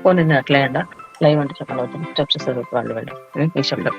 Phone అట్లే అంట live అంటే చెప్పగలుగుతాను స్టెప్స్ చదువుకు వాళ్ళు వెళ్ళి ఈ శబ్దం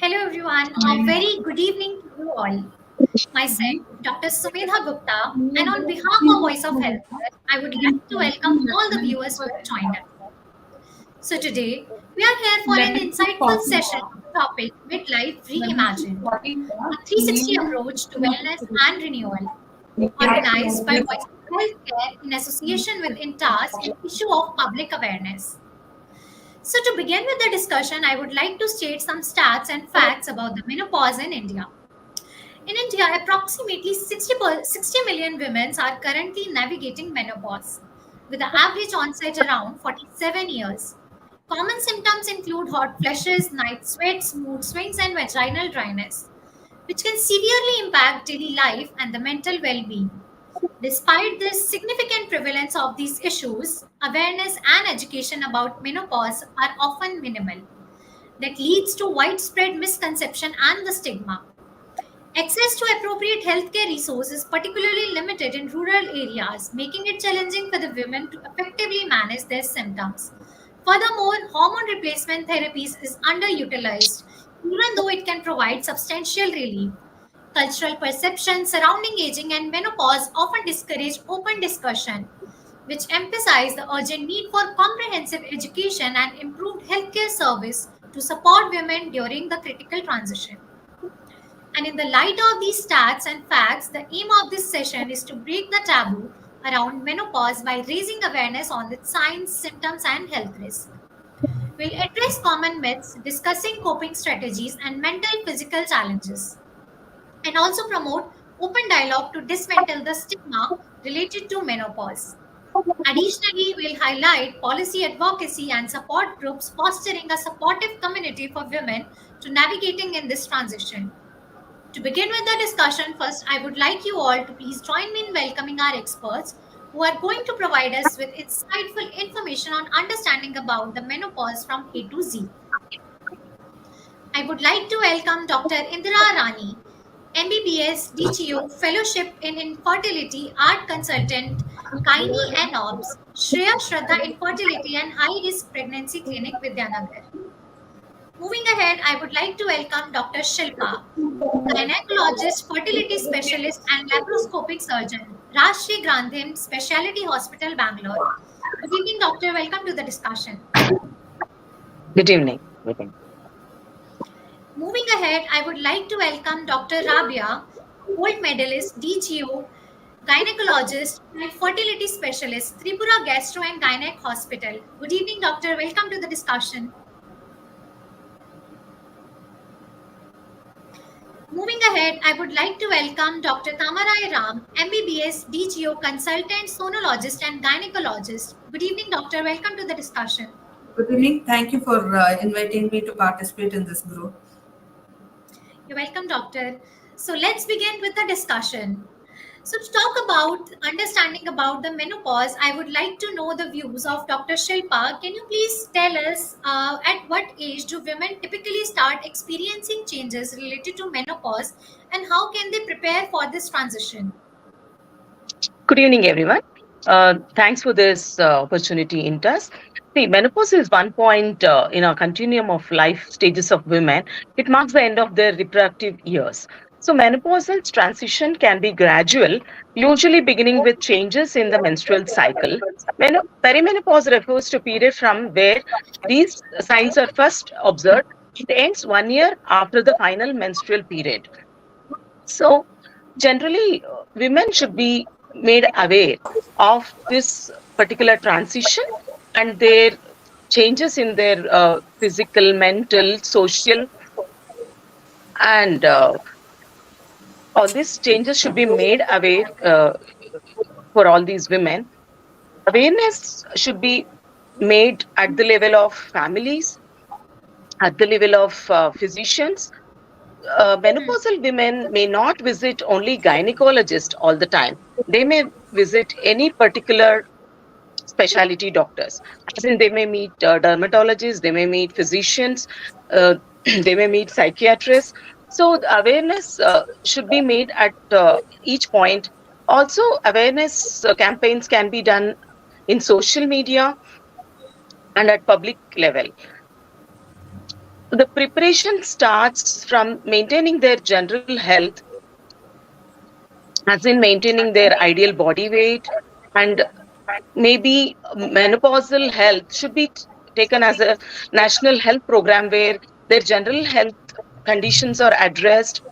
Hello everyone, a very good evening to you all. Myself, Dr. Sumedha Gupta, and on behalf of Voice of Healthcare, I would like to welcome all the viewers who have joined us. So today, we are here for an insightful session on the topic Midlife Reimagined, a 360 approach to wellness and renewal, organized by Voice of Healthcare in association with INTAS in issue of public awareness. So to begin with the discussion, I would like to state some stats and facts about the menopause in India. In India, approximately 60 million women are currently navigating menopause, with the average onset around 47 years. Common symptoms include hot flushes, night sweats, mood swings, and vaginal dryness, which can severely impact daily life and the mental well being. Despite the significant prevalence of these issues, awareness and education about menopause are often minimal. That leads to widespread misconception and the stigma. Access to appropriate healthcare resources is particularly limited in rural areas, making it challenging for the women to effectively manage their symptoms. Furthermore, hormone replacement therapies is underutilized, even though it can provide substantial relief. Cultural perceptions surrounding aging and menopause often discourage open discussion, which emphasize the urgent need for comprehensive education and improved healthcare service to support women during the critical transition. And in the light of these stats and facts, the aim of this session is to break the taboo around menopause by raising awareness on its signs, symptoms, and health risks. We'll address common myths, discussing coping strategies and mental physical challenges, and also promote open dialogue to dismantle the stigma related to menopause. Additionally, we'll highlight policy advocacy and support groups fostering a supportive community for women to navigating in this transition. To begin with the discussion, first, I would like you all to please join me in welcoming our experts who are going to provide us with insightful information on understanding about the menopause from A to Z. I would like to welcome Dr. Indira Rani, MBBS DGO Fellowship in Infertility Art Consultant, Kaini and OBS, Shreya Shraddha Infertility and High Risk Pregnancy Clinic, Vidyanagar. Moving ahead, I would like to welcome Dr. Shilpa, gynecologist, fertility specialist, and laparoscopic surgeon, Rashri Grandhim Specialty Hospital, Bangalore. Good evening, doctor. Welcome to the discussion. Good evening. Moving ahead, I would like to welcome Dr. Rabia, gold medalist, DGO, gynecologist, and fertility specialist, Tripura Gastro and Gynec Hospital. Good evening, doctor. Welcome to the discussion. Moving ahead, I would like to welcome Dr. Tamarai Ram, MBBS, DGO, consultant, sonologist, and gynecologist. Good evening, doctor. Welcome to the discussion. Good evening. Thank you for inviting me to participate in this group. You're welcome, doctor. So let's begin with the discussion. So to talk about understanding about the menopause, I would like to know the views of Dr. Shilpa. Can you please tell us at what age do women typically start experiencing changes related to menopause and how can they prepare for this transition? Good evening, everyone. Thanks for this opportunity, Intas. See, menopause is one point in a continuum of life stages of women. It marks the end of their reproductive years. So, menopausal transition can be gradual, usually beginning with changes in the menstrual cycle. Perimenopause refers to period from where these signs are first observed. It ends 1 year after the final menstrual period. So, generally, women should be made aware of this particular transition and their changes in their physical, mental, social And all these changes should be made aware for all these women. Awareness should be made at the level of families, at the level of physicians. Menopausal women may not visit only gynecologist all the time. They may visit any particular specialty doctors. As in, they may meet dermatologists, they may meet physicians, they may meet psychiatrists. So the awareness should be made at each point. Also, awareness campaigns can be done in social media and at public level. The preparation starts from maintaining their general health, as in maintaining their ideal body weight, and maybe menopausal health should be taken as a national health program where their general health conditions are addressed,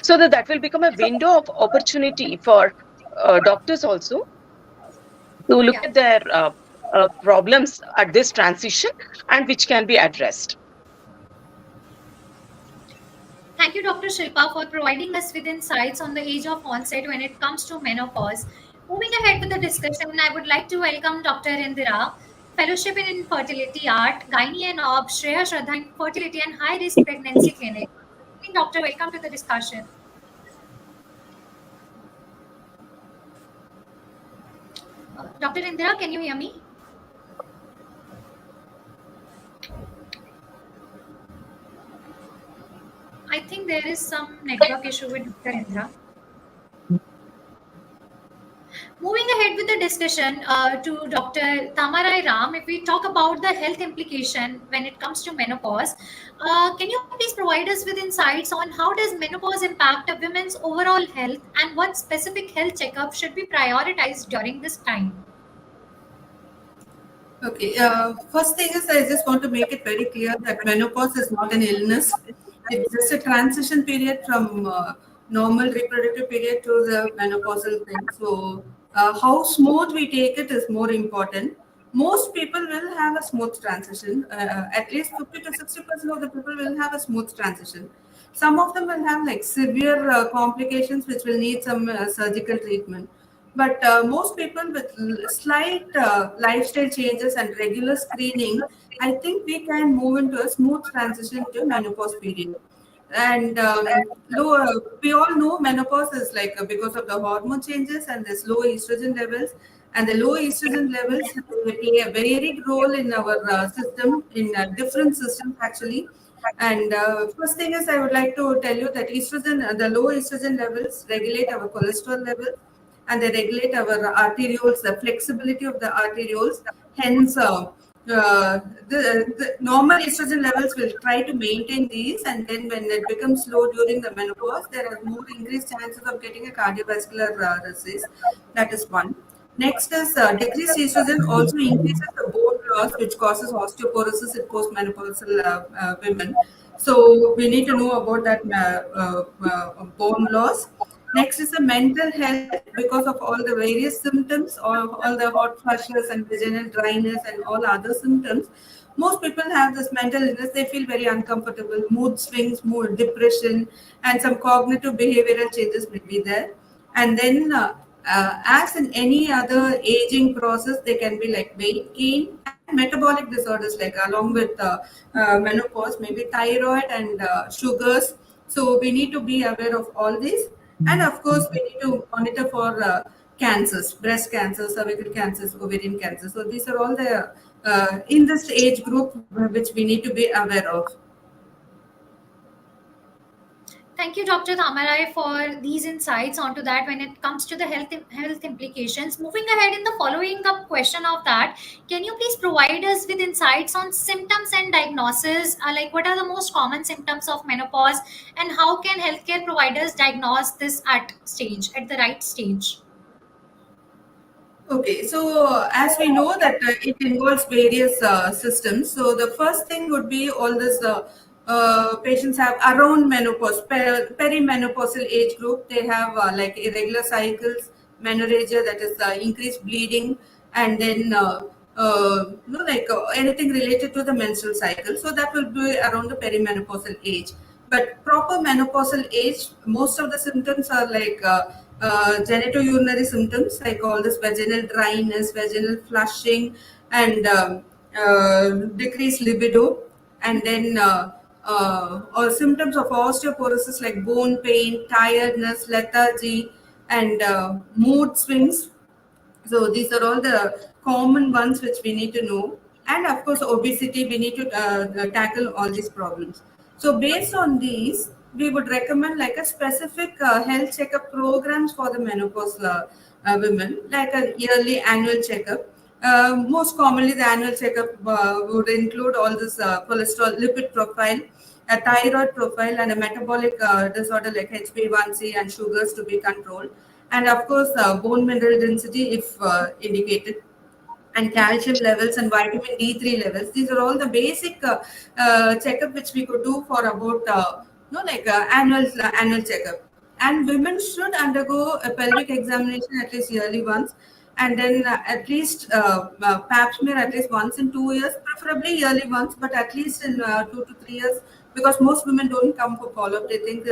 so that that will become a window of opportunity for doctors also to look Yeah. at their problems at this transition and which can be addressed. Thank you, Dr. Shilpa, for providing us with insights on the age of onset when it comes to menopause. Moving ahead with the discussion, I would like to welcome Dr. Indira, Fellowship in Infertility Art, Gynae and Ob, Shreya Shraddha Infertility and High Risk Pregnancy Clinic. Doctor, welcome to the discussion. Dr. Indira, can you hear me? I think there is some network issue with Dr. Indira. Moving ahead with the discussion to Dr. Tamarai Ram, if we talk about the health implication when it comes to menopause, can you please provide us with insights on how does menopause impact a woman's overall health and what specific health checkup should be prioritized during this time? Okay. First thing is, I just want to make it very clear that menopause is not an illness. It's just a transition period from normal reproductive period to the menopausal thing. So, how smooth we take it is more important. Most people will have a smooth transition. At least 50 to 60% of the people will have a smooth transition. Some of them will have like severe complications which will need some surgical treatment. But most people with slight lifestyle changes and regular screening, I think we can move into a smooth transition to menopause period. And we all know menopause is like because of the hormone changes and this low estrogen levels. And the low estrogen levels they play a very role in our system, in different systems actually. And first thing is, I would like to tell you that estrogen, the low estrogen levels regulate our cholesterol levels and they regulate our arterioles, the flexibility of the arterioles. Hence, the normal estrogen levels will try to maintain these, and then when it becomes low during the menopause, there are more increased chances of getting a cardiovascular disease. That is one. Next is decreased estrogen also increases the bone loss, which causes osteoporosis in postmenopausal women. So we need to know about that bone loss. Next is the mental health because of all the various symptoms, all the hot flushes and vaginal dryness and all other symptoms. Most people have this mental illness. They feel very uncomfortable, mood swings, mood depression, and some cognitive behavioral changes may be there. And then, as in any other aging process, they can be like weight gain and metabolic disorders, like along with menopause, maybe thyroid and sugars. So we need to be aware of all these. And of course, we need to monitor for cancers, breast cancer, cervical cancers, ovarian cancer. So these are all the in this age group which we need to be aware of. Thank you, Dr. Thamarai, for these insights onto that when it comes to the health implications. Moving ahead in the following up question of that, can you please provide us with insights on symptoms and diagnosis? Like, what are the most common symptoms of menopause, and how can healthcare providers diagnose this at the right stage? Okay, so as we know that it involves various systems. So the first thing would be all this patients have around menopause, perimenopausal age group. They have like irregular cycles, menorrhagia, that is increased bleeding, and then anything related to the menstrual cycle. So that will be around the perimenopausal age. But proper menopausal age, most of the symptoms are like genitourinary symptoms, like all this vaginal dryness, vaginal flushing, and decreased libido, and then or symptoms of osteoporosis like bone pain, tiredness, lethargy, and mood swings. So these are all the common ones which we need to know. And of course, obesity, we need to tackle all these problems. So based on these, we would recommend like a specific health checkup programs for the menopause women, like a yearly annual checkup. Most commonly, the annual checkup would include all this cholesterol, lipid profile, a thyroid profile, and a metabolic disorder like HbA1c and sugars to be controlled, and of course bone mineral density if indicated, and calcium levels and vitamin D3 levels. These are all the basic checkup which we could do for about like annual checkup. And women should undergo a pelvic examination at least yearly once, and then at least pap smear at least once in 2 years, preferably yearly once, but at least in 2 to 3 years, because most women don't come for follow-up. They think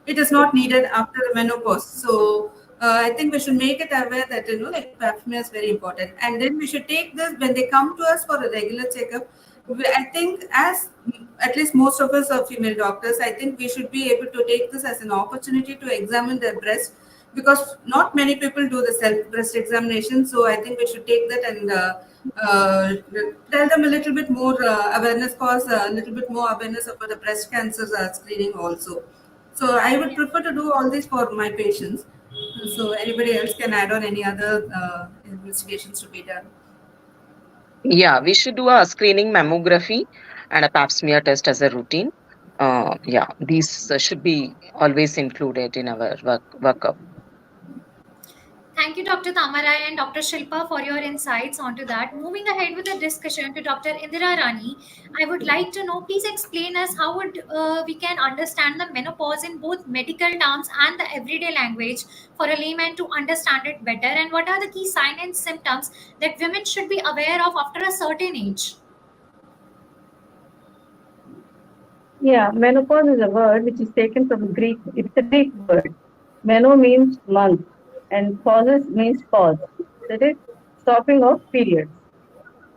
it is not needed after the menopause. So I think we should make it aware that like pap smear is very important, and then we should take this when they come to us for a regular checkup. I think as at least most of us are female doctors, I think we should be able to take this as an opportunity to examine their breast, because not many people do the self breast examination. So I think we should take that and uh, tell them a little bit more awareness, cause a little bit more awareness about the breast cancer screening also. So I would prefer to do all this for my patients. So anybody else can add on any other investigations to be done. Yeah, we should do a screening mammography and a pap smear test as a routine. Yeah, these should be always included in our workup. Thank you, Dr. Tamarai and Dr. Shilpa, for your insights onto that. Moving ahead with the discussion to Dr. Indira Rani, I would like to know, please explain us how would we can understand the menopause in both medical terms and the everyday language for a layman to understand it better, and what are the key signs and symptoms that women should be aware of after a certain age? Yeah, menopause is a word which is taken from Greek. It's a Greek word. Meno means month, and pauses means pause. That is stopping of periods.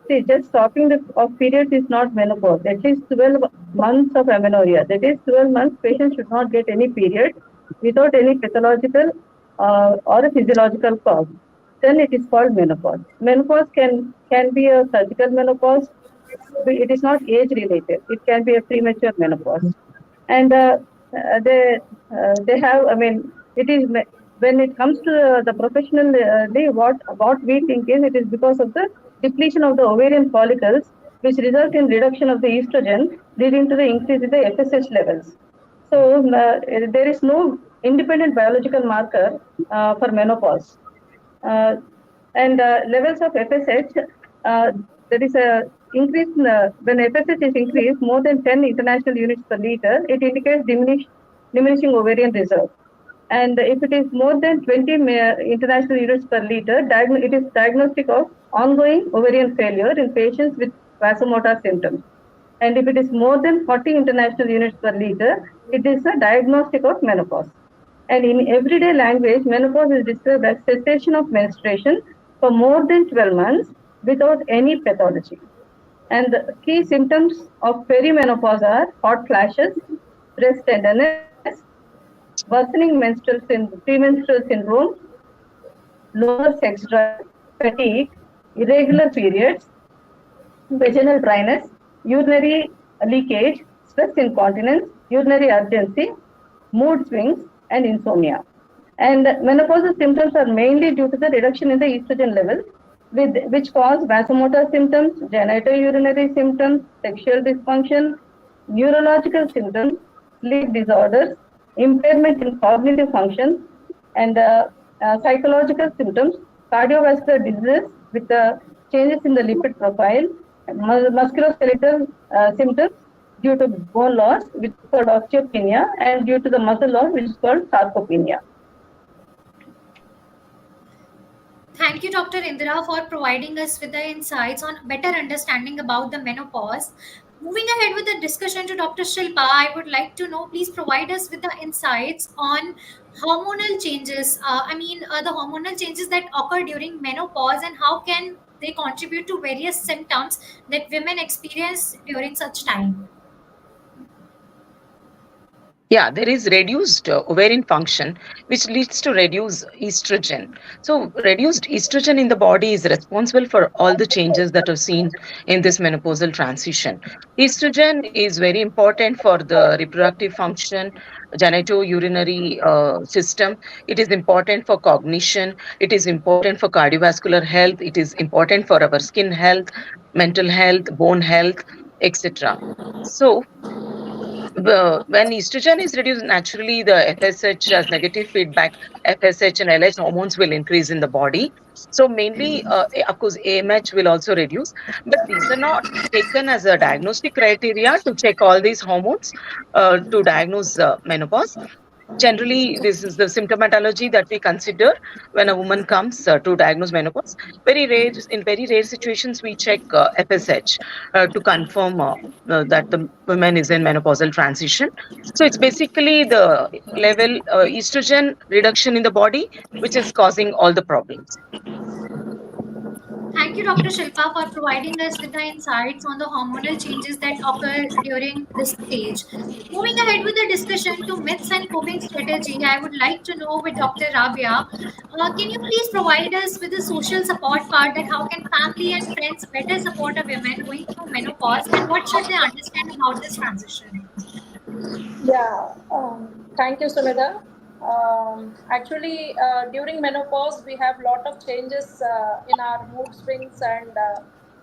See, just stopping of periods is not menopause. At least 12 months of amenorrhea. That is, 12 months patient should not get any period without any pathological or a physiological cause. Then it is called menopause. Menopause can be a surgical menopause. It is not age related. It can be a premature menopause, and they have. I mean, it is when it comes to the professional day. What we think is it is because of the depletion of the ovarian follicles, which result in reduction of the estrogen, leading to the increase in the FSH levels. So there is no independent biological marker for menopause. Uh, and levels of FSH, there is a increase when FSH is increased more than 10 international units per liter, it indicates diminishing ovarian reserve. And if it is more than 20 international units per liter, it is diagnostic of ongoing ovarian failure in patients with vasomotor symptoms. And if it is more than 40 international units per liter, it is a diagnostic of menopause. And in everyday language, menopause is described as cessation of menstruation for more than 12 months without any pathology. And the key symptoms of perimenopause are hot flashes, breast tenderness, worsening premenstrual syndrome, lower sex drive, fatigue, irregular periods, vaginal dryness, urinary leakage, stress incontinence, urinary urgency, mood swings, and insomnia. And menopausal symptoms are mainly due to the reduction in the estrogen levels, which cause vasomotor symptoms, genitourinary symptoms, sexual dysfunction, neurological symptoms, sleep disorders, impairment in cognitive function, and psychological symptoms, cardiovascular disease with changes in the lipid profile, musculoskeletal symptoms due to bone loss, which is called osteopenia, and due to the muscle loss, which is called sarcopenia. Thank you, Dr. Indira, for providing us with the insights on better understanding about the menopause. Moving ahead with the discussion to Dr. Shilpa, I would like to know, please provide us with the insights on hormonal changes. The hormonal changes that occur during menopause and how can they contribute to various symptoms that women experience during such time. Yeah, there is reduced ovarian function, which leads to reduced estrogen. So, reduced estrogen in the body is responsible for all the changes that are seen in this menopausal transition. Estrogen is very important for the reproductive function, genitourinary system. It is important for cognition. It is important for cardiovascular health. It is important for our skin health, mental health, bone health, etc. So, when estrogen is reduced, naturally the FSH has negative feedback. FSH and LH hormones will increase in the body. So mainly, of course, AMH will also reduce, but these are not taken as a diagnostic criteria to check all these hormones to diagnose menopause. Generally, this is the symptomatology that we consider when a woman comes to diagnose menopause. Very rare, in very rare situations, we check FSH to confirm that the woman is in menopausal transition. So it's basically the level estrogen reduction in the body which is causing all the problems. Thank you, Dr. Shilpa, for providing us with the insights on the hormonal changes that occur during this stage. Moving ahead with the discussion to myths and coping strategy, I would like to know with Dr. Rabia, can you please provide us with the social support part, that how can family and friends better support a woman going through menopause and what should they understand about this transition? Yeah, thank you, Sumedha. Actually, during menopause, we have lot of changes in our mood swings and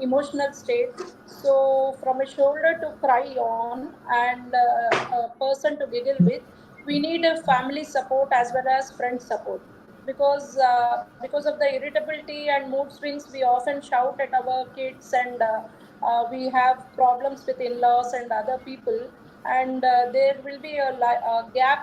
emotional state. So, from a shoulder to cry on and a person to giggle with, we need a family support as well as friend support. Because of the irritability and mood swings, we often shout at our kids, and we have problems with in-laws and other people, and there will be a gap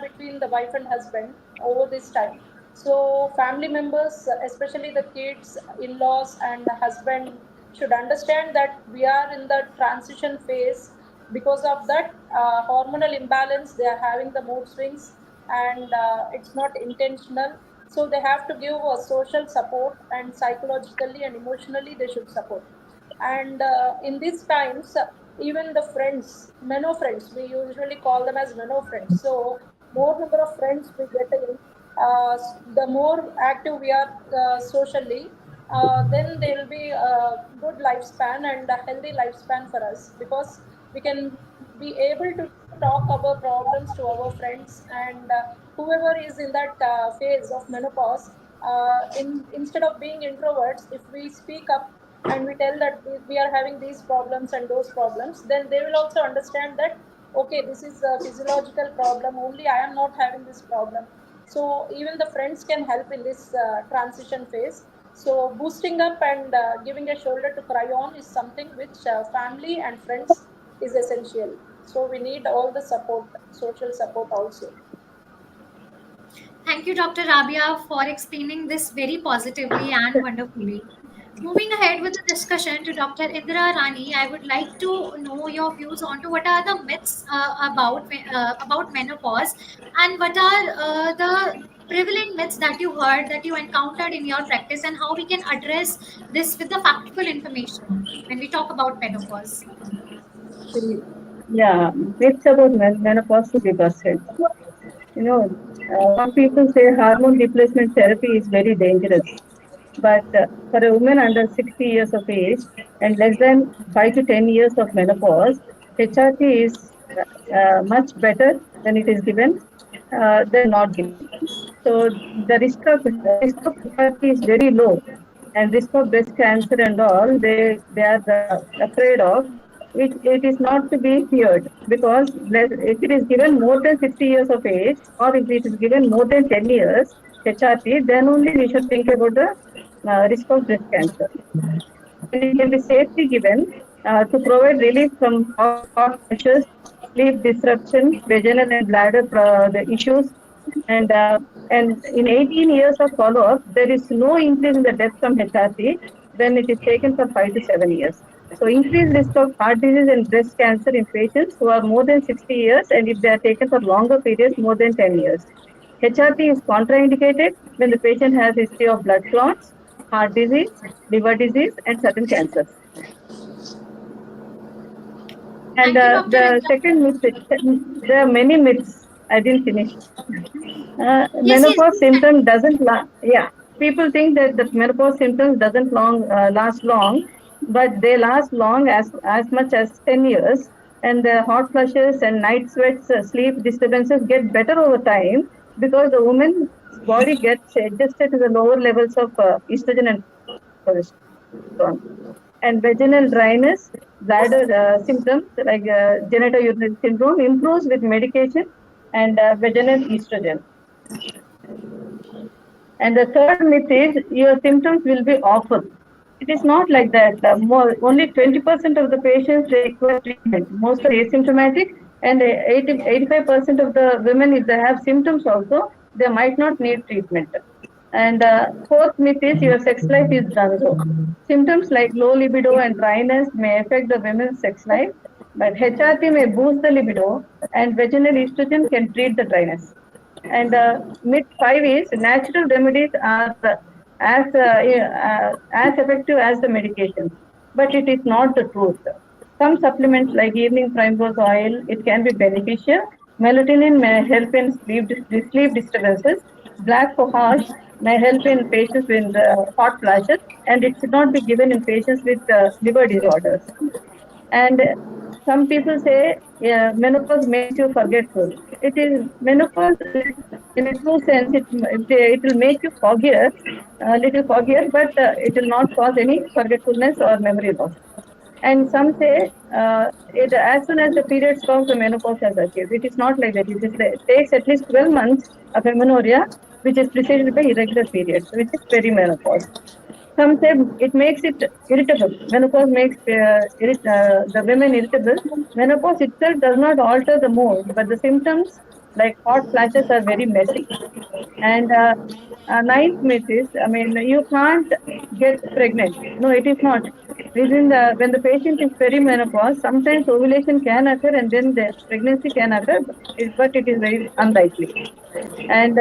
between the wife and husband over this time. So family members, especially the kids, in-laws and the husband, should understand that we are in the transition phase. Because of that hormonal imbalance, they are having the mood swings, and it's not intentional. So they have to give a social support, and psychologically and emotionally they should support. And in these times, even the friends, meno friends, we usually call them as meno friends. So more number of friends we get in, the more active we are socially, then there will be a good lifespan and a healthy lifespan for us, because we can be able to talk our problems to our friends, and whoever is in that phase of menopause, instead of being introverts, if we speak up and we tell that we are having these problems and those problems, then they will also understand that okay, this is a physiological problem only, I am not having this problem. So even the friends can help in this transition phase. So boosting up and giving a shoulder to cry on is something which family and friends is essential. So we need all the support, social support also. Thank you, Dr. Rabia, for explaining this very positively and wonderfully. Moving ahead with the discussion to Dr. Indra Rani, I would like to know your views on to what are the myths about menopause, and what are the prevalent myths that you heard, that you encountered in your practice, and how we can address this with the factual information when we talk about menopause. Yeah, it's about menopause to be busted. You know, some people say hormone replacement therapy is very dangerous. But for a woman under 60 years of age and less than 5 to 10 years of menopause, HRT is much better when it is given than not given. So the risk of HRT is very low, and risk of breast cancer and all they are afraid of. It is not to be feared, because if it is given more than 60 years of age, or if it is given more than 10 years HRT, then only we should think about the risk of breast cancer. And it can be safely given to provide relief from hot flushes, sleep disruption, vaginal and bladder the issues, and in 18 years of follow-up, there is no increase in the death from HRT when it is taken for 5 to 7 years. So increased risk of heart disease and breast cancer in patients who are more than 60 years and if they are taken for longer periods more than 10 years. HRT is contraindicated when the patient has history of blood clots, heart disease, liver disease, and certain cancers. And Thank you, Dr. the Indra. second myth, there are many myths. I didn't finish. Yes, yes, Menopause please symptom continue. doesn't yeah, people think that the menopause symptoms doesn't last long, but they last long as much as 10 years, and the hot flushes and night sweats, sleep disturbances get better over time because the woman's body gets adjusted to the lower levels of estrogen and progesterone. And vaginal dryness, bladder symptoms like genitourinary syndrome improves with medication and vaginal estrogen. And the third myth is your symptoms will be awful. It is not like that. Only 20% of the patients they require treatment. Most are asymptomatic, and 85% of the women, if they have symptoms also, they might not need treatment. And fourth myth is your sex life is done so. Symptoms like low libido and dryness may affect the women's sex life, but HRT may boost the libido, and vaginal estrogen can treat the dryness. And myth five is natural remedies are as effective as the medication, but it is not the truth. Some supplements like evening primrose oil, it can be beneficial. Melatonin may help in sleep disturbances. Black cohosh may help in patients with hot flashes, and it should not be given in patients with liver disorders. And some people say menopause makes you forgetful. It is menopause in a true sense. It will make you forget, a little forget, but it will not cause any forgetfulness or memory loss. And some say as soon as the period stops, the menopause has achieved. It is not like that. It takes at least 12 months of amenorrhea, which is preceded by irregular periods, which is perimenopause. Some say it makes it irritable. Menopause makes the women irritable. Menopause itself does not alter the mood, but the symptoms like hot flashes are very messy. And ninth myth is, I mean, you can't get pregnant. No, it is not. When the patient is perimenopause, sometimes ovulation can occur and then the pregnancy can occur, but it is very unlikely. And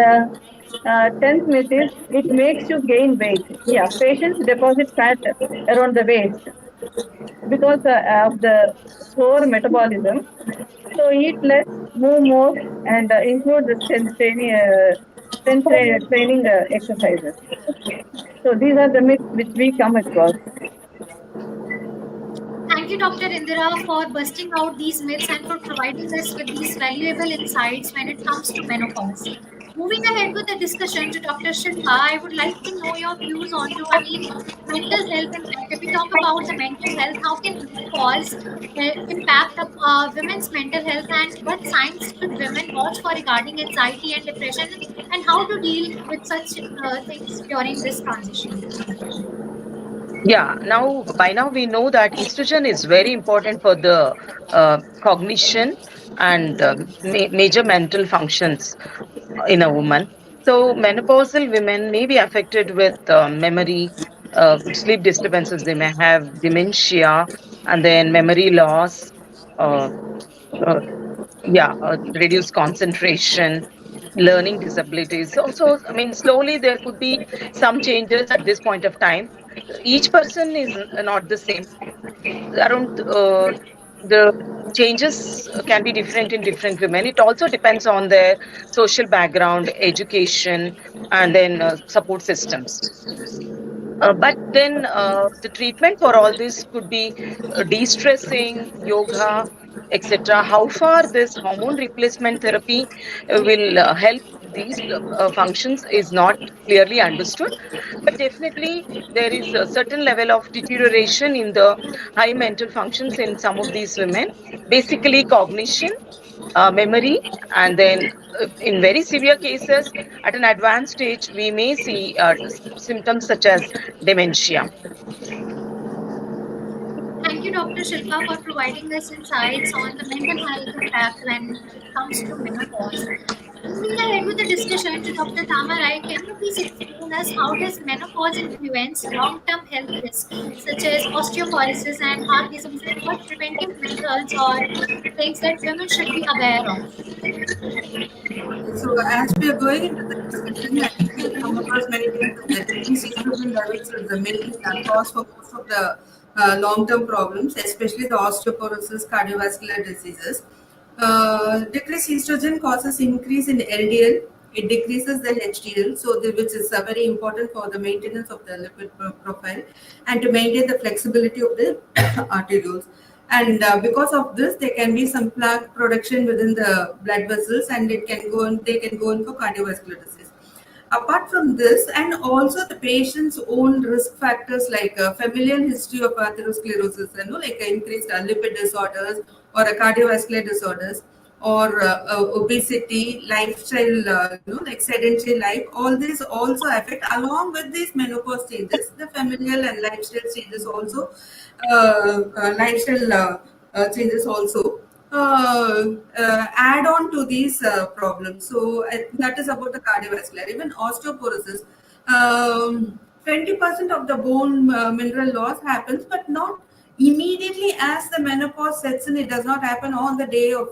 10th myth is it makes you gain weight. Yeah, patients deposit fat around the waist because of the slower metabolism. So eat less, move more, and include the strength training exercises. So these are the myths which we come across. Thank you, Dr. Indira, for busting out these myths and for providing us with these valuable insights when it comes to menopause. Moving ahead with the discussion to Dr. Shilpa, I would like to know your views mental health impact. If we talk about the mental health, how can menopause impact women's mental health, and what signs should women watch for regarding anxiety and depression, and how to deal with such things during this transition? Yeah, now by now we know that estrogen is very important for the cognition and major mental functions in a woman. So menopausal women may be affected with memory, sleep disturbances. They may have dementia, and then memory loss. Uh, uh, Reduced concentration, learning disabilities. So I mean, slowly there could be some changes at this point of time. Each person is not the same. Around the changes can be different in different women. It also depends on their social background, education, and then support systems. But then the treatment for all this could be de-stressing, yoga, etc. How far this hormone replacement therapy will help these functions is not clearly understood. But definitely there is a certain level of deterioration in the high mental functions in some of these women, basically cognition, memory, and then in very severe cases, at an advanced stage, we may see symptoms such as dementia. Thank you, Dr. Shilpa, for providing us insights on the mental health impact when it comes to menopause. Moving ahead with the discussion to Dr. Tamarai, can you please explain asking us, how does menopause influence long-term health risks such as osteoporosis and heart disease, and what preventive methods or things that women should be aware of? Okay, so as we are going into the discussion, I think we'll come across many things that the decreased estrogen levels is the main cause for most of the long-term problems, especially the osteoporosis, cardiovascular diseases. Decreased estrogen causes increase in LDL. It decreases the HDL, so which is very important for the maintenance of the lipid profile and to maintain the flexibility of the arterioles. And because of this, there can be some plaque production within the blood vessels, and it can go on, they can go in for cardiovascular disease. Apart from this, and also the patient's own risk factors like familial history of atherosclerosis, like increased lipid disorders or cardiovascular disorders, or obesity, lifestyle, like sedentary life, all these also affect, along with these menopause changes, the familial and lifestyle changes also, lifestyle changes also add on to these problems. So that is about the cardiovascular. Even osteoporosis, 20% of the bone mineral loss happens, but not immediately as the menopause sets in. It does not happen on the day of,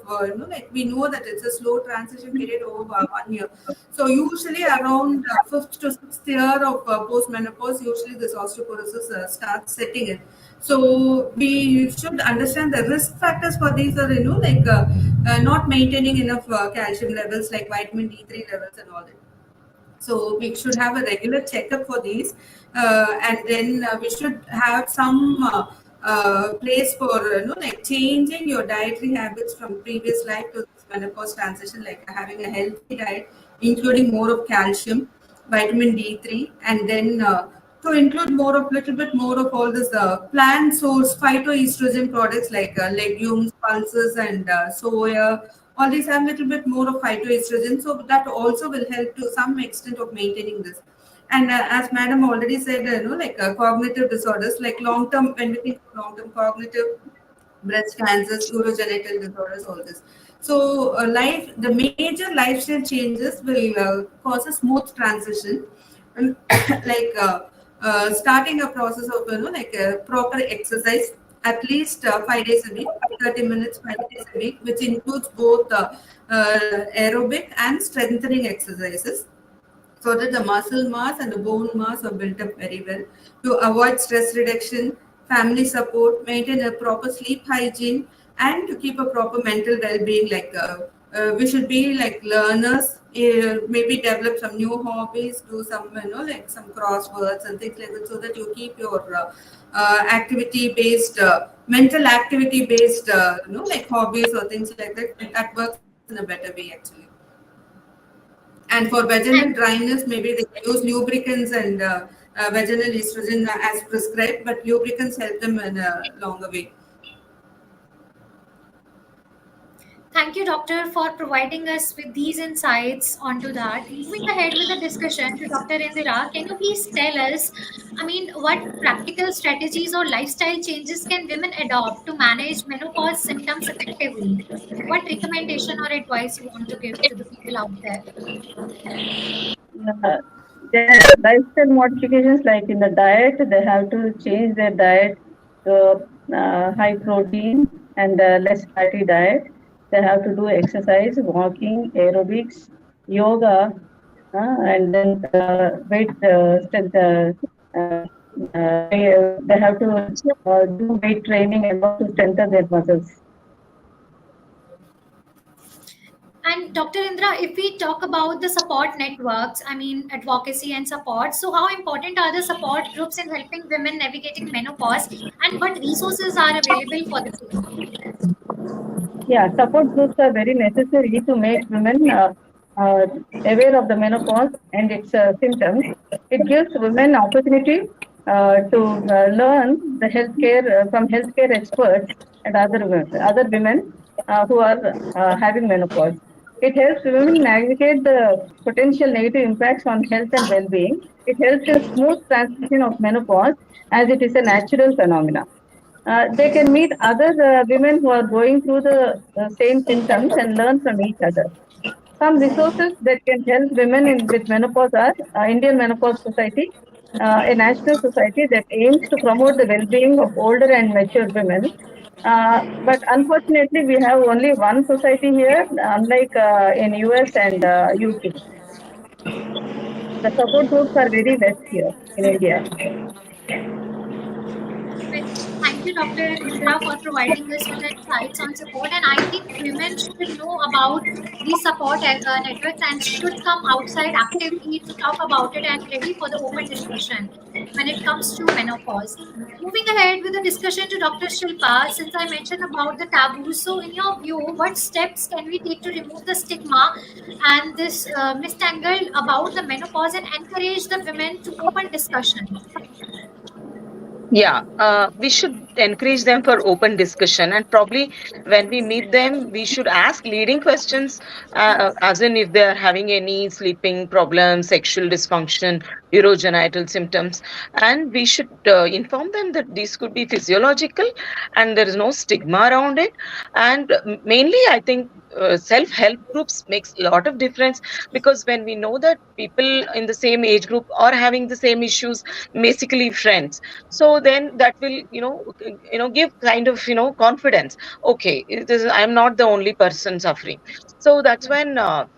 like we know that it's a slow transition period over 1 year. So usually around fifth to sixth year of post-menopause, usually this osteoporosis starts setting in. So we should understand the risk factors for these are, like not maintaining enough calcium levels, like vitamin D3 levels and all that. So we should have a regular checkup for these, and then we should have some place for like changing your dietary habits from previous life to this menopause transition, like having a healthy diet, including more of calcium, vitamin D3, and then to include more of little bit more of all this plant source phytoestrogen products like legumes, pulses, and soya. All these have little bit more of phytoestrogen, so that also will help to some extent of maintaining this. And as Madam already said, like cognitive disorders, like long term, when we think of long term cognitive, breast cancers, urogenital disorders, all this. So, the major lifestyle changes will cause a smooth transition, and like starting a process of like proper exercise at least 5 days a week, 30 minutes, 5 days a week, which includes both aerobic and strengthening exercises, so that the muscle mass and the bone mass are built up very well. To avoid stress reduction, family support, maintain a proper sleep hygiene, and to keep a proper mental well-being. Like we should be like learners, maybe develop some new hobbies, do some like some crosswords and things like that, so that you keep your activity-based, mental activity-based, like hobbies or things like that. That works in a better way actually. And for vaginal And dryness, maybe they can use lubricants and vaginal estrogen as prescribed, but lubricants help them in a longer way. thank you, Doctor, for providing us with these insights onto that. Moving ahead with the discussion to Dr. Indira, can you please tell us, what practical strategies or lifestyle changes can women adopt to manage menopause symptoms effectively? What recommendation or advice you want to give to the people out there? Uh, their lifestyle modifications, like in the diet, they have to change their diet to high protein and less fatty diet. They have to do exercise, walking, aerobics, yoga, and then weight strength. They have to do weight training and all to strengthen their muscles. And Dr. Indra, if we talk about the support networks, advocacy and support, so how important are the support groups in helping women navigating menopause, and what resources are available for the same? Yeah, support groups are very necessary to make women uh, aware of the menopause and its symptoms. It gives women opportunity to learn the healthcare from healthcare experts and other women who are having menopause. It helps women navigate the potential negative impacts on health and well-being. It helps in smooth transition of menopause as it is a natural phenomenon. They can meet other women who are going through the same symptoms and learn from each other. Some resources that can help women with menopause are Indian Menopause Society, a national society that aims to promote the well-being of older and mature women. But unfortunately, we have only one society here, unlike in US and UK. The support groups are very less here in India. Well, thank you, Dr. Indra, for providing us with the insights on support. And I think women should know about these support networks and should come outside actively to talk about it and ready for the open discussion when it comes to menopause. Moving ahead with the discussion to Dr. Shilpa, since I mentioned about the taboo, so in your view, what steps can we take to remove the stigma and this mistangle about the menopause and encourage the women to open discussion? Yeah, we should encourage them for open discussion, and probably when we meet them, we should ask leading questions, as in if they are having any sleeping problems, sexual dysfunction, urogenital symptoms, and we should inform them that these could be physiological and there is no stigma around it. And mainly, I think self-help groups makes a lot of difference, because when we know that people in the same age group are having the same issues, basically friends, so then that will give kind of confidence. Okay, I'm not the only person suffering. So that's when the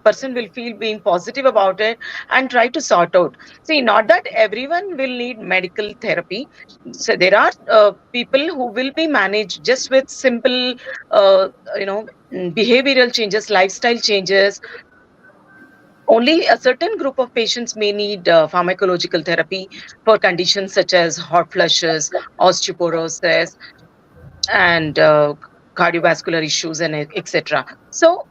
person will feel being positive about it and try to sort out. See, not that everyone will need medical therapy. So there are people who will be managed just with simple uh, you know behavioral changes, lifestyle changes. Only a certain group of patients may need pharmacological therapy for conditions such as hot flushes, osteoporosis, and cardiovascular issues, and etc. So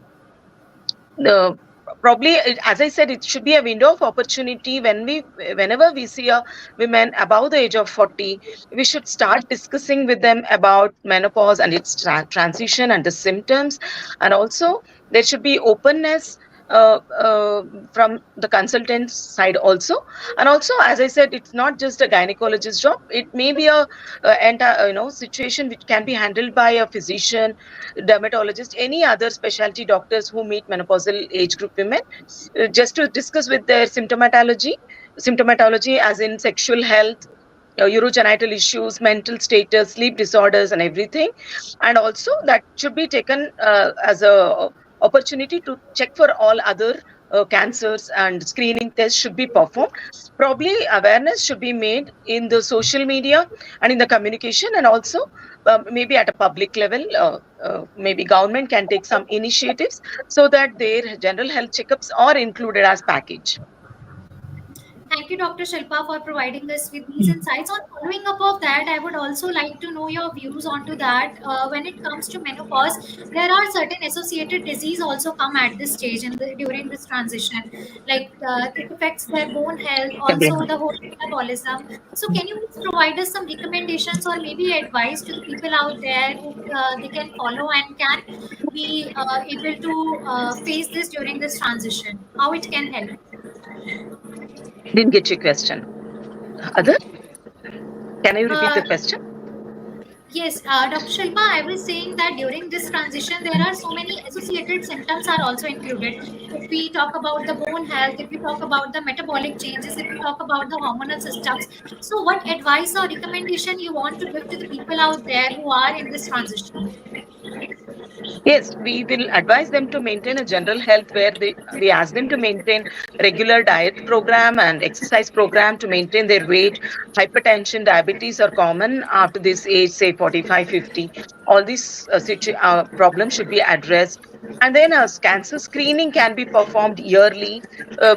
the probably as I said, it should be a window of opportunity. Whenever we see a women above the age of 40, we should start discussing with them about menopause and its transition and the symptoms. And also there should be openness from the consultant side also. And also, as I said, it's not just a gynecologist job. It may be a entire situation which can be handled by a physician, dermatologist, any other specialty doctors who meet menopausal age group women, just to discuss with their symptomatology as in sexual health, urogenital issues, mental status, sleep disorders, and everything. And also that should be taken as a opportunity to check for all other cancers, and screening tests should be performed. Probably awareness should be made in the social media and in the communication, and also maybe at a public level, maybe government can take some initiatives so that their general health checkups are included as package. Thank you, Dr. Shilpa, for providing us with these insights. On following up of that, I would also like to know your views onto that. When it comes to menopause, there are certain associated disease also come at this stage during this transition. Like it affects their bone health, also the whole metabolism. So, can you please provide us some recommendations or maybe advice to the people out there who they can follow and can be able to face this during this transition? How it can help? Didn't get your question. Other, can you repeat Uh, the question? Yes, Dr. Shilpa, I was saying that during this transition, there are so many associated symptoms are also included. If we talk about the bone health, if we talk about the metabolic changes, if we talk about the hormonal systems, so what advice or recommendation you want to give to the people out there who are in this transition? Yes, we will advise them to maintain a general health, where we ask them to maintain regular diet program and exercise program to maintain their weight. Hypertension, diabetes are common after this age, say 45, 50. All these problems should be addressed. And then cancer screening can be performed yearly.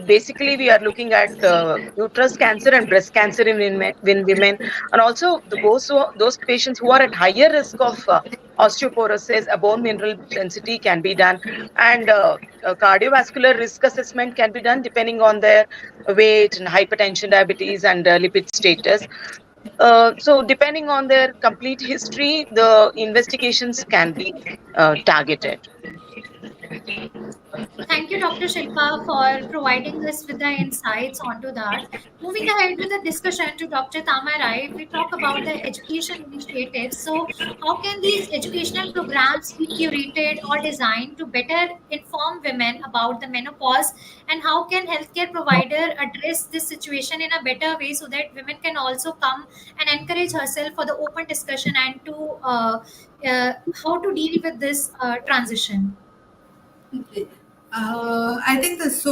Basically, we are looking at uterus cancer and breast cancer in women, and also those patients who are at higher risk of osteoporosis, a bone mineral density can be done, and a cardiovascular risk assessment can be done depending on their weight and hypertension, diabetes, and lipid status. So depending on their complete history, the investigations can be targeted. Thank you, Dr. Shilpa, for providing us with the insights onto that. Moving ahead with the discussion to Dr. Tamarai, we talk about the education initiatives. So, how can these educational programs be curated or designed to better inform women about the menopause, and how can healthcare provider address this situation in a better way so that women can also come and encourage herself for the open discussion and to uh, how to deal with this transition? Okay. I think this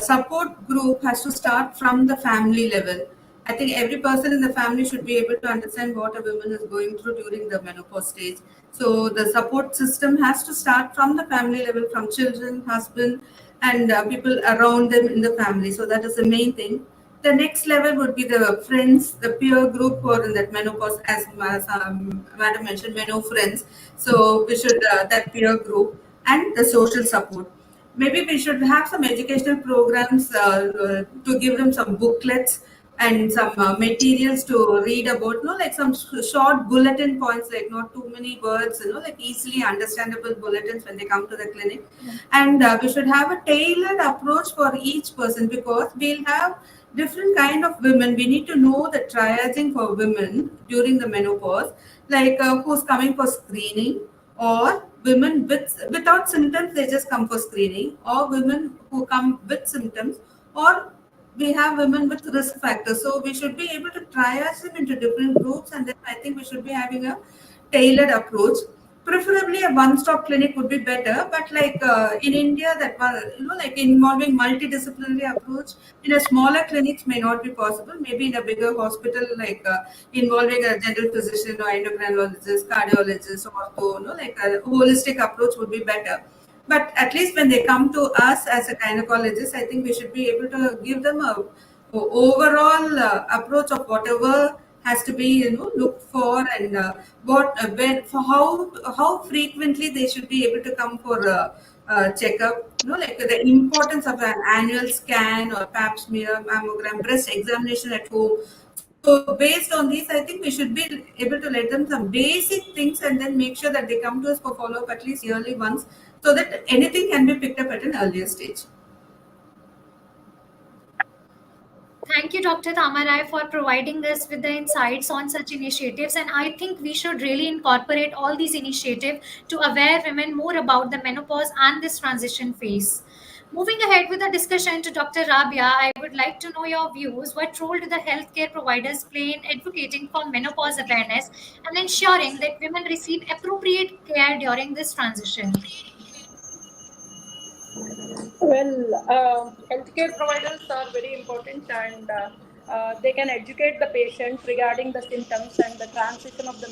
support group has to start from the family level. I think every person in the family should be able to understand what a woman is going through during the menopause stage. So the support system has to start from the family level, from children, husband, and people around them in the family. So that is the main thing. The next level would be the friends, the peer group who are in that menopause, as Madam mentioned, meno friends. So we should that peer group and the social support. Maybe we should have some educational programs to give them some booklets and some materials to read about, like some short bulletin points, like not too many words, like easily understandable bulletins when they come to the clinic. And we should have a tailored approach for each person, because we'll have different kind of women. We need to know the triaging for women during the menopause, like who's coming for screening, or women without symptoms, they just come for screening, or women who come with symptoms, or we have women with risk factors. So we should be able to triage them into different groups, and then I think we should be having a tailored approach. Preferably a one-stop clinic would be better, but like in India, that was, like involving multidisciplinary approach in a smaller clinics may not be possible. Maybe in a bigger hospital, like involving a general physician or endocrinologist, cardiologist, ortho, like a holistic approach would be better. But at least when they come to us as a gynecologist, I think we should be able to give them a overall approach of whatever has to be, looked for, and what when for how frequently they should be able to come for a checkup. Like the importance of an annual scan or pap smear, mammogram, breast examination at home. So based on these, I think we should be able to let them some basic things, and then make sure that they come to us for follow up at least yearly once, so that anything can be picked up at an earlier stage. Thank you, Dr. Tamarai, for providing us with the insights on such initiatives. And I think we should really incorporate all these initiatives to aware women more about the menopause and this transition phase. Moving ahead with the discussion to Dr. Rabia, I would like to know your views. What role do the healthcare providers play in advocating for menopause awareness and ensuring that women receive appropriate care during this transition? Well, healthcare providers are very important, and they can educate the patient regarding the symptoms and the transition of the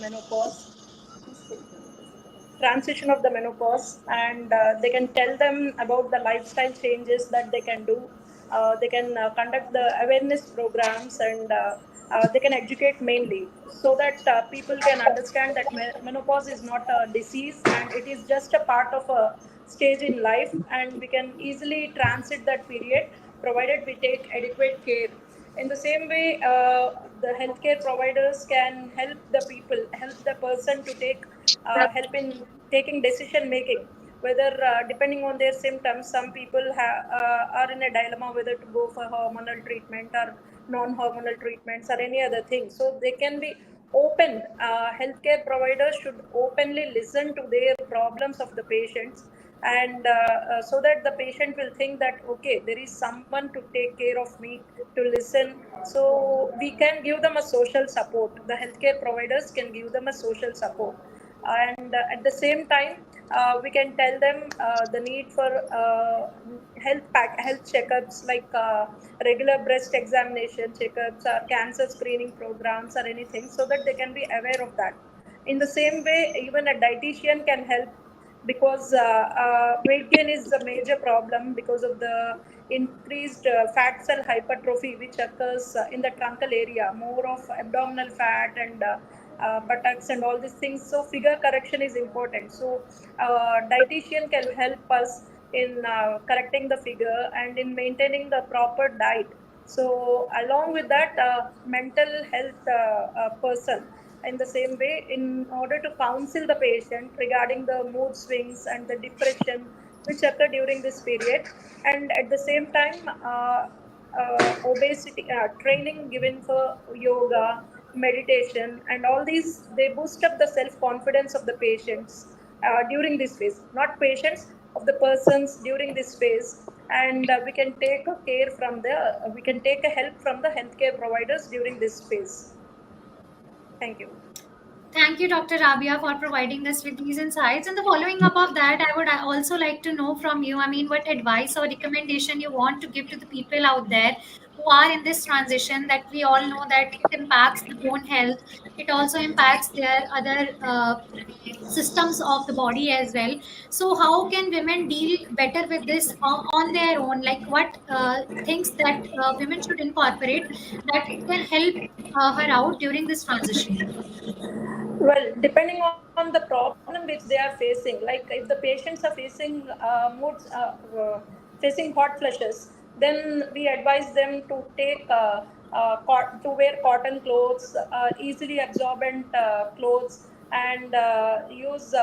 menopause, and they can tell them about the lifestyle changes that they can do. They can conduct the awareness programs, and they can educate mainly, so that people can understand that menopause is not a disease, and it is just a part of a stage in life, and we can easily transit that period provided we take adequate care. In the same way, the healthcare providers can help the person to take help in taking decision making, whether depending on their symptoms, some people are in a dilemma whether to go for hormonal treatment or non-hormonal treatments or any other thing. So they can be open. Healthcare providers should openly listen to their problems of the patients, and so that the patient will think that okay, there is someone to take care of me, to listen. So we can give them a social support. The healthcare providers can give them a social support, and at the same time, we can tell them the need for health checkups, like regular breast examination checkups or cancer screening programs or anything, so that they can be aware of that. In the same way, even a dietitian can help, because weight gain is a major problem because of the increased fat cell hypertrophy which occurs in the truncal area, more of abdominal fat and buttocks and all these things. So figure correction is important. So dietitian can help us in correcting the figure and in maintaining the proper diet. So along with that, mental health person, in the same way, in order to counsel the patient regarding the mood swings and the depression, which occur during this period. And at the same time, obesity training given for yoga, meditation, and all these, they boost up the self confidence of the patients during this phase, not patients, of the persons during this phase. And we can take a care from the we can take a help from the healthcare providers during this phase. Thank you. Thank you, Dr. Rabia, for providing us with these insights. And the following up of that, I would also like to know from you, I mean, what advice or recommendation you want to give to the people out there who are in this transition, that we all know that it impacts the bone health, it also impacts their other systems of the body as well. So how can women deal better with this on their own? Like what things that women should incorporate that can help her out during this transition? Well, depending on the problem which they are facing, like if the patients are facing facing hot flushes, then we advise them to take to wear cotton clothes, easily absorbent clothes, and use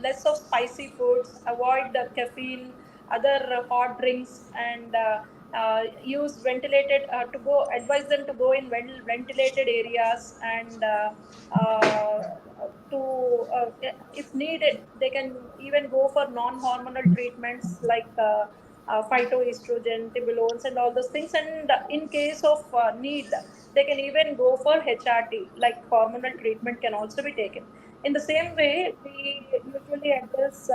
less of spicy foods, avoid the caffeine, other hot drinks, and use ventilated to go advise them to go in ventilated areas, and to if needed they can even go for non-hormonal treatments like phytoestrogen, tibulones, and all those things. And in case of need, they can even go for HRT, like hormonal treatment can also be taken. In the same way, we usually address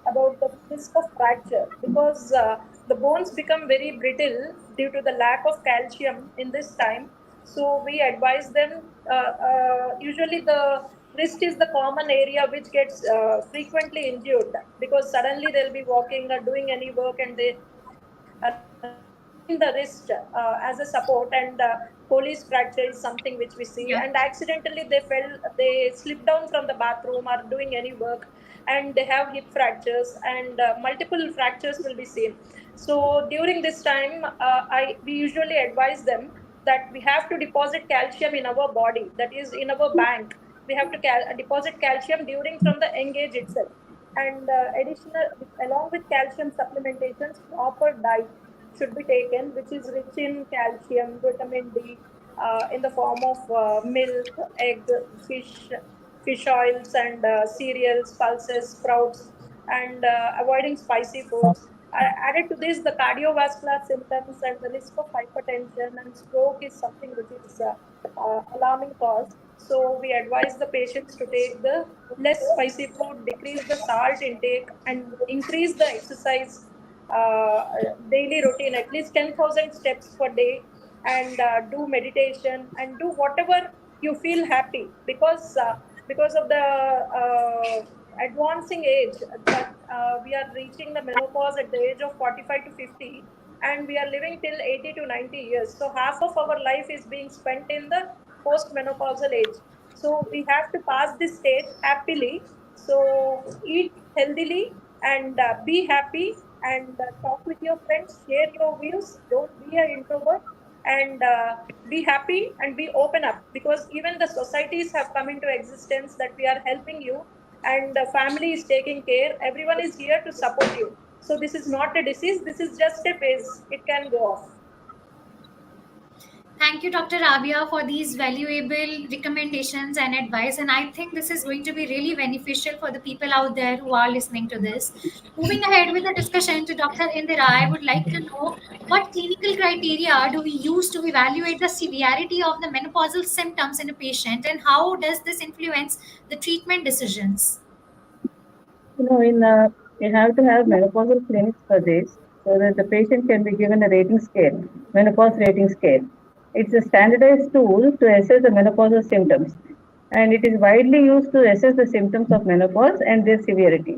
about the risk of fracture, because the bones become very brittle due to the lack of calcium in this time. So we advise them. Usually, the wrist is the common area which gets frequently injured, because suddenly they'll be walking or doing any work, and they lean the wrist as a support, and police fracture is something which we see. Yeah. And accidentally they slip down from the bathroom or doing any work, and they have hip fractures, and multiple fractures will be seen. So during this time, I we usually advise them that we have to deposit calcium in our body, that is in our bank. We have to deposit calcium during from the young age itself. And additional, along with calcium supplementations, proper diet should be taken, which is rich in calcium, vitamin D, in the form of milk, egg, fish, fish oils, and cereals, pulses, sprouts, and avoiding spicy foods. Added to this, the cardiovascular symptoms and the risk of hypertension and stroke is something which is alarming cause. So we advise the patients to take the less spicy food, decrease the salt intake, and increase the exercise daily routine, at least 10,000 steps per day, and do meditation and do whatever you feel happy, because of the advancing age, that we are reaching the menopause at the age of 45 to 50, and we are living till 80 to 90 years. So half of our life is being spent in the postmenopausal age. So we have to pass this stage happily. So eat healthily, and be happy, and talk with your friends, share your views, don't be an introvert, and be happy and be open up, because even the societies have come into existence that we are helping you, and the family is taking care, everyone is here to support you. So this is not a disease, this is just a phase, it can go off. Thank you, Dr. Rabia, for these valuable recommendations and advice. And I think this is going to be really beneficial for the people out there who are listening to this. Moving ahead with the discussion to Dr. Indira, I would like to know what clinical criteria do we use to evaluate the severity of the menopausal symptoms in a patient, and how does this influence the treatment decisions? You have to have menopausal clinics for this so that the patient can be given a rating scale, menopause rating scale. It's a standardized tool to assess the menopausal symptoms, and it is widely used to assess the symptoms of menopause and their severity.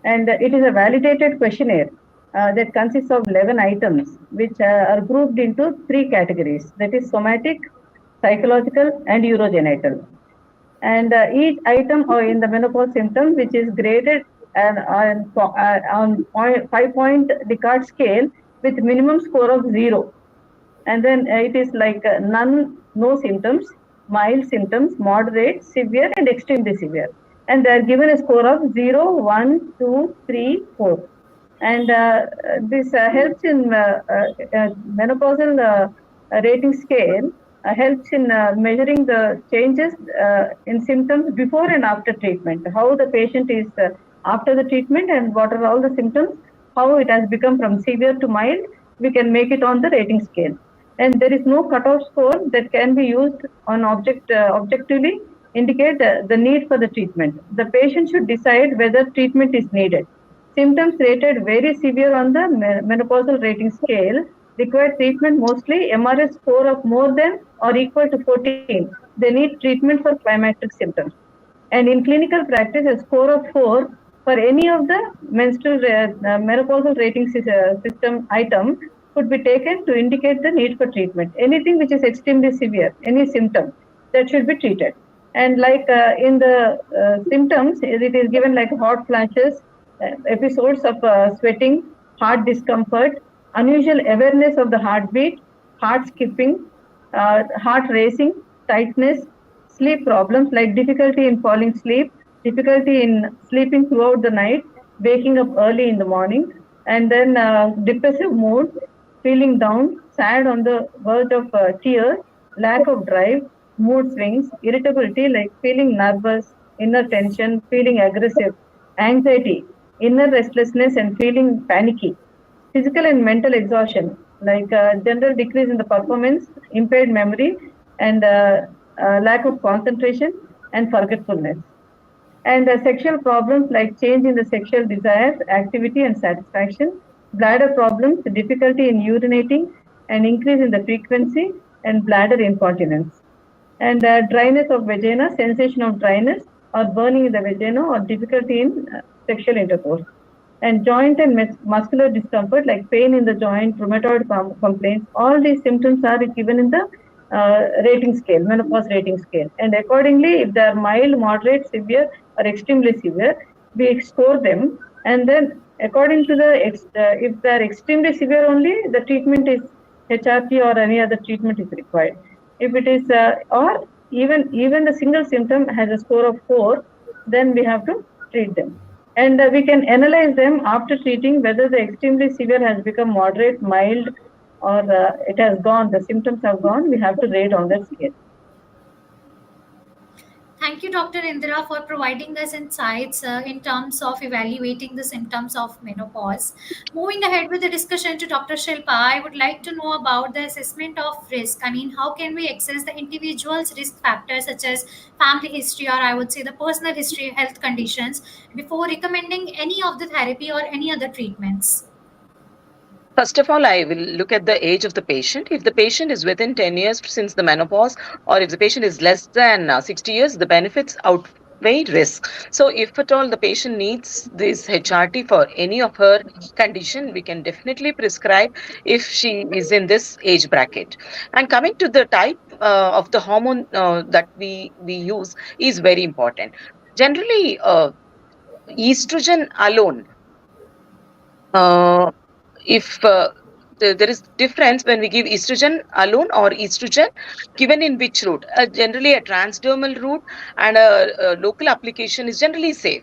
And it is a validated questionnaire that consists of 11 items, which are grouped into three categories, that is somatic, psychological, and urogenital. And each item in the menopause symptom, which is graded on 5-point Likert scale with minimum score of 0. And then it is like none, no symptoms, mild symptoms, moderate, severe, and extremely severe. And they are given a score of 0, 1, 2, 3, 4. And this helps in menopausal rating scale helps in measuring the changes in symptoms before and after treatment, how the patient is after the treatment and what are all the symptoms, how it has become from severe to mild, we can make it on the rating scale. And there is no cutoff score that can be used on objectively indicate the need for the treatment. The patient should decide whether treatment is needed. Symptoms rated very severe on the menopausal rating scale require treatment, mostly MRS score of more than or equal to 14. They need treatment for climactic symptoms. And in clinical practice, a score of 4 for any of the menopausal rating system item could be taken to indicate the need for treatment. Anything which is extremely severe, any symptom, that should be treated. And like in the symptoms, it is given like hot flashes, episodes of sweating, heart discomfort, unusual awareness of the heartbeat, heart skipping, heart racing, tightness, sleep problems like difficulty in falling asleep, difficulty in sleeping throughout the night, waking up early in the morning, and then depressive mood, feeling down, sad on the verge of tears, lack of drive, mood swings, irritability like feeling nervous, inner tension, feeling aggressive, anxiety, inner restlessness, and feeling panicky. Physical and mental exhaustion, like general decrease in the performance, impaired memory, and lack of concentration and forgetfulness. And sexual problems like change in the sexual desires, activity, and satisfaction, bladder problems, difficulty in urinating, and increase in the frequency, and bladder incontinence. And dryness of vagina, sensation of dryness or burning in the vagina, or difficulty in sexual intercourse. And joint and muscular discomfort like pain in the joint, rheumatoid complaints, all these symptoms are given in the rating scale, menopause rating scale. And accordingly, if they are mild, moderate, severe, or extremely severe, we score them. And then according to the, if they are extremely severe only, the treatment is HRT or any other treatment is required. If it is, or even the single symptom has a score of 4, then we have to treat them. And we can analyze them after treating whether the extremely severe has become moderate, mild, or it has gone, the symptoms have gone, we have to rate on that scale. Thank you, Dr. Indira, for providing us insights in terms of evaluating the symptoms of menopause. Moving ahead with the discussion to Dr. Shilpa, I would like to know about the assessment of risk. I mean, how can we assess the individual's risk factors such as family history, or I would say the personal history, health conditions, before recommending any of the therapy or any other treatments? First of all, I will look at the age of the patient. If the patient is within 10 years since the menopause, or if the patient is less than 60 years, the benefits outweigh risk. So, if at all the patient needs this HRT for any of her condition, we can definitely prescribe if she is in this age bracket. And coming to the type of the hormone that we use is very important. Generally, estrogen alone, uh, if there is difference when we give estrogen alone or estrogen given in which route. Generally a transdermal route and a local application is generally safe.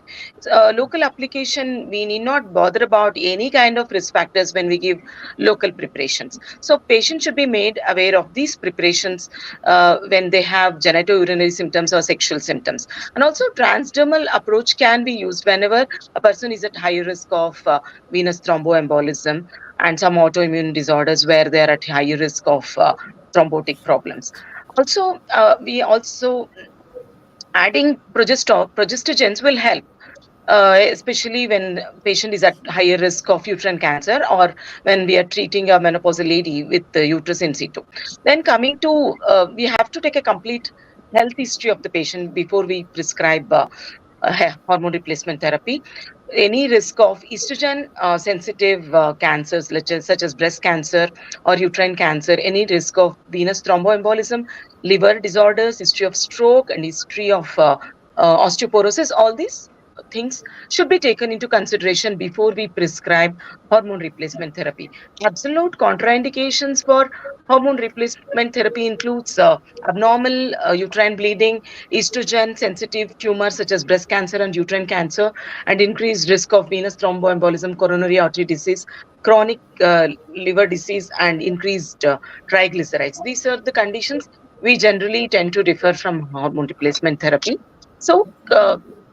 Local application, we need not bother about any kind of risk factors when we give local preparations. So patients should be made aware of these preparations when they have genitourinary symptoms or sexual symptoms. And also transdermal approach can be used whenever a person is at higher risk of venous thromboembolism and some autoimmune disorders where they are at higher risk of thrombotic problems. Also, we also adding progestogens will help, especially when patient is at higher risk of uterine cancer or when we are treating a menopausal lady with the uterus in situ. Then coming to, we have to take a complete health history of the patient before we prescribe hormone replacement therapy. Any risk of estrogen sensitive cancers such as breast cancer or uterine cancer, any risk of venous thromboembolism, liver disorders, history of stroke, and history of osteoporosis, all these things should be taken into consideration before we prescribe hormone replacement therapy. Absolute contraindications for hormone replacement therapy includes abnormal uterine bleeding, estrogen sensitive tumors such as breast cancer and uterine cancer, and increased risk of venous thromboembolism, coronary artery disease, chronic liver disease, and increased triglycerides. These are the conditions we generally tend to differ from hormone replacement therapy. So,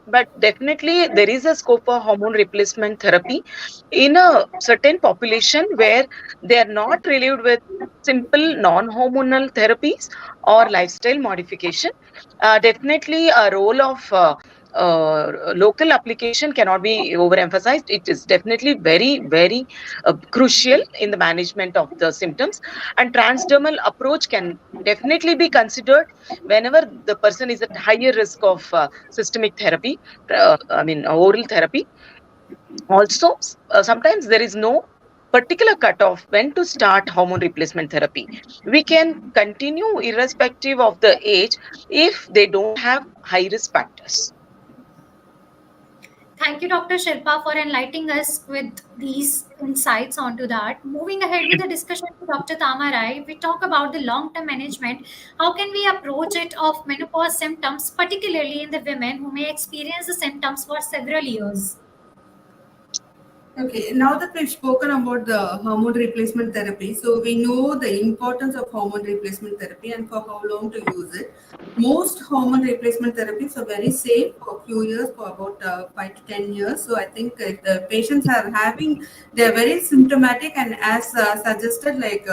but definitely there is a scope for hormone replacement therapy in a certain population where they are not relieved with simple non-hormonal therapies or lifestyle modification. Definitely a role of local application cannot be overemphasized. It is definitely very crucial in the management of the symptoms, and transdermal approach can definitely be considered whenever the person is at higher risk of systemic therapy, I mean oral therapy. Also, sometimes there is no particular cutoff when to start hormone replacement therapy. We can continue irrespective of the age if they don't have high risk factors. Thank you, Dr. Shilpa, for enlightening us with these insights onto that. Moving ahead with the discussion to Dr. Tamarai, we talk about the long-term management. How can we approach it of menopause symptoms, particularly in the women who may experience the symptoms for several years? Okay, now that we've spoken about the hormone replacement therapy, so we know the importance of hormone replacement therapy and for how long to use it. Most hormone replacement therapies are very safe for a few years, for about 5 to 10 years. So I think if the patients are having, they're very symptomatic, and as suggested, like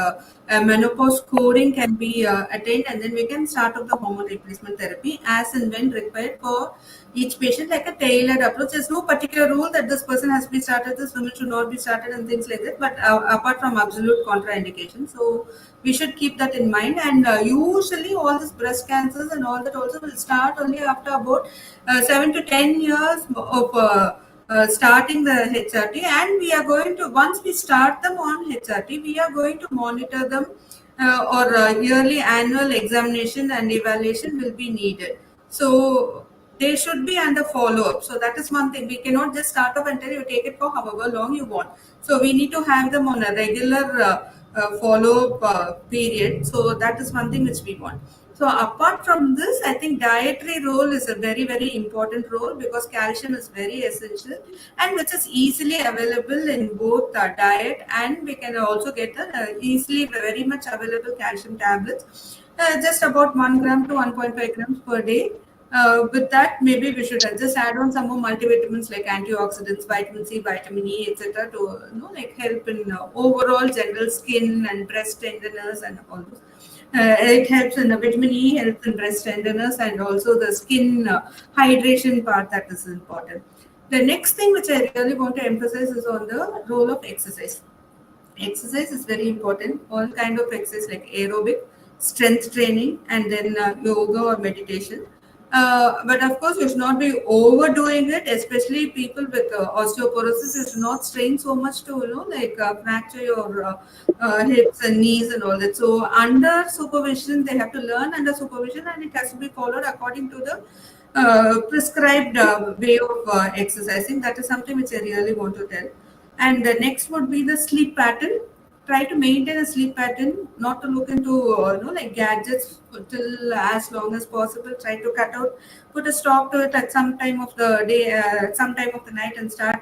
menopause scoring can be attained, and then we can start off the hormone replacement therapy as and when required for each patient, like a tailored approach. There's no particular rule that this person has to be started, this woman should not be started, and things like that. But apart from absolute contraindication, so we should keep that in mind. And usually, all these breast cancers and all that also will start only after about 7 to 10 years of. Starting the HRT, and we are going to, once we start them on HRT, we are going to monitor them, or yearly annual examination and evaluation will be needed. So they should be under follow up. So that is one thing. We cannot just start off and tell you take it for however long you want. So we need to have them on a regular follow up period. So that is one thing which we want. So apart from this, I think dietary role is a very important role, because calcium is very essential and which is easily available in both diet, and we can also get easily very much available calcium tablets, just about 1 gram to 1.5 grams per day. With that, maybe we should just add on some more multivitamins like antioxidants, vitamin C, vitamin E, etc., to like help in overall general skin and breast tenderness and all those. It helps in the vitamin E, helps in breast tenderness, and also the skin hydration part, that is important. The next thing which I really want to emphasize is on the role of exercise. Exercise is very important. All kind of exercise like aerobic, strength training, and then yoga or meditation. But of course, you should not be overdoing it, especially people with osteoporosis. You should not strain so much to like fracture your hips and knees and all that. So under supervision, they have to learn under supervision, and it has to be followed according to the prescribed way of exercising. That is something which I really want to tell. And the next would be the sleep pattern. Try to maintain a sleep pattern, not to look into like gadgets till as long as possible. Try to cut out, put a stop to it at some time of the day, some time of the night, and start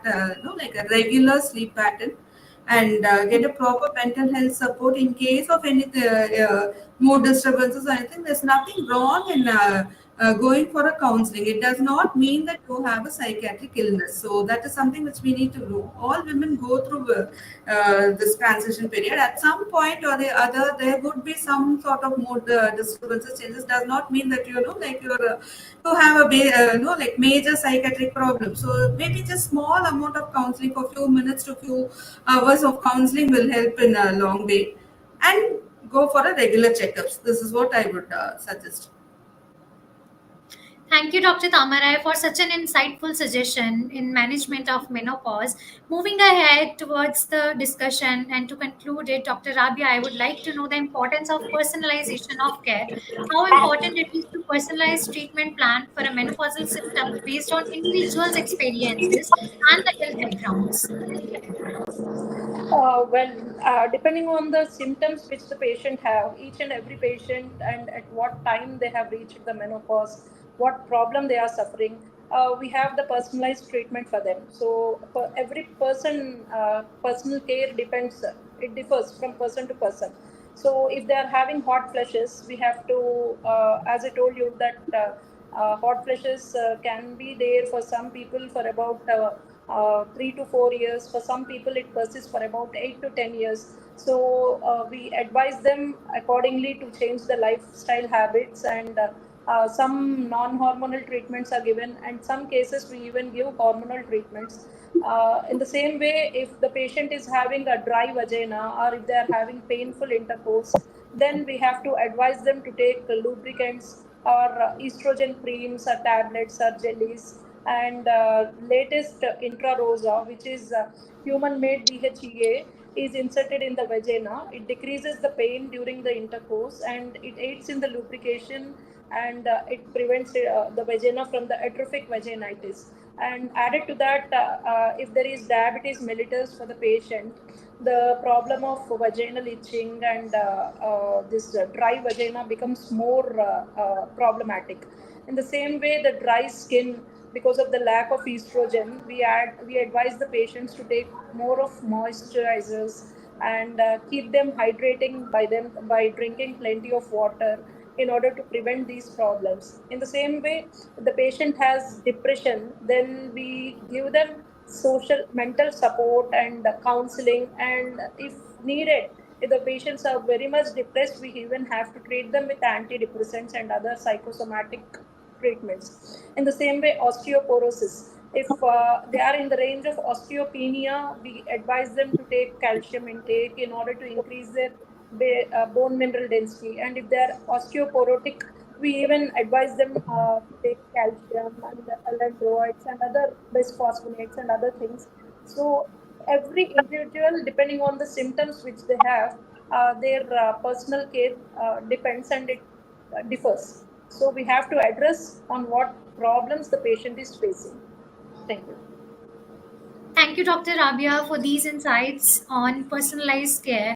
like a regular sleep pattern, and get a proper mental health support in case of any mood disturbances or anything. There's nothing wrong in going for a counseling. It does not mean that you have a psychiatric illness. So that is something which we need to do. All women go through this transition period. At some point or the other, there would be some sort of mood disturbances, changes. Does not mean that like you have a like major psychiatric problem. So maybe just small amount of counseling for few minutes to few hours of counseling will help in a long way. And go for a regular checkups. This is what I would suggest. Thank you, Dr. Tamarai, for such an insightful suggestion in management of menopause. Moving ahead towards the discussion and to conclude it, Dr. Rabia, I would like to know the importance of personalization of care. How important it is to personalize treatment plan for a menopausal symptoms based on individuals' experiences and the health backgrounds. Depending on the symptoms which the patient have, each and every patient and at what time they have reached the menopause, what problem they are suffering, we have the personalized treatment for them. So for every person, personal care depends. It differs from person to person. So if they are having hot flushes, we have to, as I told you, that hot flushes can be there for some people for about 3 to 4 years. For some people, it persists for about 8 to 10 years. So we advise them accordingly to change the lifestyle habits, and some non-hormonal treatments are given, and some cases we even give hormonal treatments. In the same way, if the patient is having a dry vagina or if they are having painful intercourse, then we have to advise them to take lubricants or estrogen creams or tablets or jellies, and latest intrarosa, which is human-made DHEA, is inserted in the vagina. It decreases the pain during the intercourse and it aids in the lubrication, and it prevents the vagina from the atrophic vaginitis. And added to that, if there is diabetes mellitus for the patient, the problem of vaginal itching and this dry vagina becomes more problematic. In the same way, the dry skin, because of the lack of estrogen, we advise the patients to take more of moisturizers and keep them hydrating by drinking plenty of water in order to prevent these problems. In the same way, if the patient has depression, then we give them social mental support and counseling, and if needed, if the patients are very much depressed, we even have to treat them with antidepressants and other psychosomatic treatments. In the same way, osteoporosis. If they are in the range of osteopenia, we advise them to take calcium intake in order to increase their bone mineral density. And if they are osteoporotic, we even advise them to take calcium and electrolytes and other bisphosphonates and other things. So every individual, depending on the symptoms which they have, their personal care depends, and it differs. So we have to address on what problems the patient is facing. Thank you. Thank you, Dr. Rabia, for these insights on personalized care.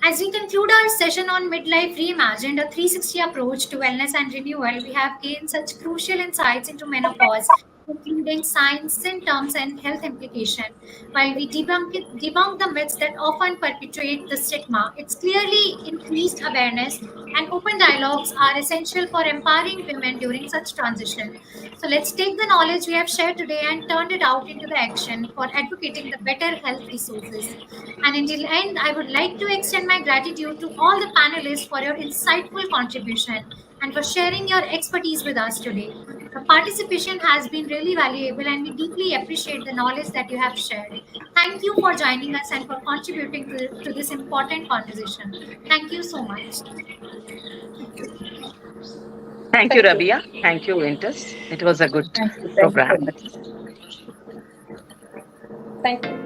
As we conclude our session on Midlife Reimagined, a 360 approach to wellness and renewal, we have gained such crucial insights into menopause, including signs, symptoms, and health implications. While we debunk the myths that often perpetuate the stigma, it's clearly increased awareness and open dialogues are essential for empowering women during such transition. So let's take the knowledge we have shared today and turn it out into the action for advocating the better health resources. And until the end, I would like to extend my gratitude to all the panelists for your insightful contribution and for sharing your expertise with us today. The participation has been really valuable and we deeply appreciate the knowledge that you have shared. Thank you for joining us and for contributing to this important conversation. Thank you so much. Thank you, Thank you. Rabia. Thank you, Intus. It was a good Thank you so program. much. Thank you.